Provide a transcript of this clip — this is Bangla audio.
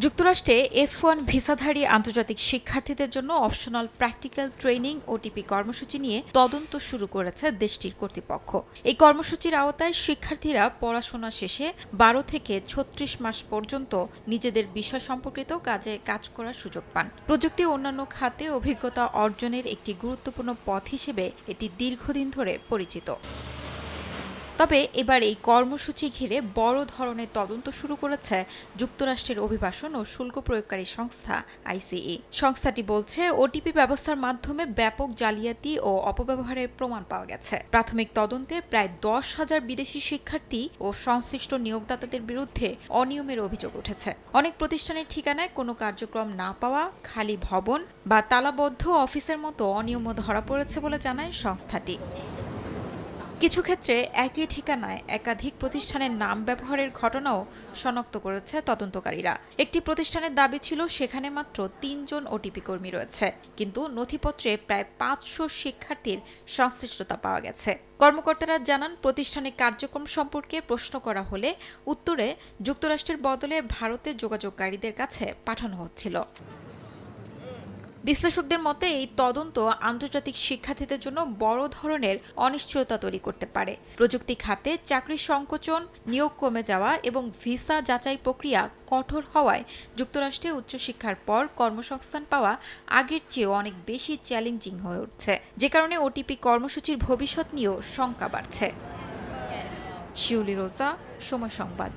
যুক্তরাষ্ট্রে F1 ভিসাধারী আন্তর্জাতিক শিক্ষার্থীদের জন্য অপশনাল প্র্যাকটিক্যাল ট্রেনিং ওটিপি কর্মসূচি নিয়ে তদন্ত শুরু করেছে দেশটির কর্তৃপক্ষ। এই কর্মসূচির আওতায় শিক্ষার্থীরা পড়াশোনা শেষে ১২ থেকে ৩৬ মাস পর্যন্ত নিজেদের বিষয় সম্পর্কিত কাজে কাজ করার সুযোগ পান। প্রযুক্তি ও অন্যান্য খাতে অভিজ্ঞতা অর্জনের একটি গুরুত্বপূর্ণ পথ হিসেবে এটি দীর্ঘদিন ধরে পরিচিত। তবে এবার এই কর্মসূচি ঘিরে বড় ধরনের তদন্ত শুরু করেছে যুক্তরাষ্ট্রের অভিবাসন ও শুল্ক প্রয়োগকারী সংস্থা আইসিই। সংস্থাটি বলছে, ওটিপি ব্যবস্থার মাধ্যমে ব্যাপক জালিয়াতি ও অপব্যবহারের প্রমাণ পাওয়া গেছে। প্রাথমিক তদন্তে প্রায় ১০,০০০ বিদেশি শিক্ষার্থী ও সংশ্লিষ্ট নিয়োগদাতাদের বিরুদ্ধে অনিয়মের অভিযোগ উঠেছে। অনেক প্রতিষ্ঠানের ঠিকানায় কোনো কার্যক্রম না পাওয়া, খালি ভবন বা তালাবদ্ধ অফিসের মতো অনিয়মও ধরা পড়েছে বলে জানায় সংস্থাটি। কিছু ক্ষেত্রে একই ঠিকানায় একাধিক প্রতিষ্ঠানের নাম ব্যবহারের ঘটনাও শনাক্ত করেছে তদন্তকারীরা। একটি প্রতিষ্ঠানের দাবি ছিল সেখানে মাত্র ৩ জন ওটিপি কর্মী রয়েছে, কিন্তু নথিপত্রে প্রায় ৫০০ শিক্ষার্থীর সংশ্লিষ্টতা পাওয়া গেছে। কর্মকর্তারা জানান, প্রতিষ্ঠানের কার্যক্রম সম্পর্কে প্রশ্ন করা হলে উত্তরে যুক্তরাষ্ট্রের বদলে ভারতের যোগাযোগকারীদের কাছে পাঠানো হচ্ছিল। বিশ্লেষকদের মতে, এই তদন্ত আন্তর্জাতিক শিক্ষার্থীদের জন্য বড় ধরনের অনিশ্চয়তা তৈরি করতে পারে। প্রযুক্তি খাতে চাকরির সংকোচন, নিয়োগ কমে যাওয়া এবং ভিসা যাচাই প্রক্রিয়া কঠোর হওয়ায় যুক্তরাষ্ট্রে উচ্চশিক্ষার পর কর্মসংস্থান পাওয়া আগের চেয়েও অনেক বেশি চ্যালেঞ্জিং হয়ে উঠছে, যে কারণে ওটিপি কর্মসূচির ভবিষ্যৎ নিয়েও শঙ্কা বাড়ছে। শিউলি রোজা, সময় সংবাদ।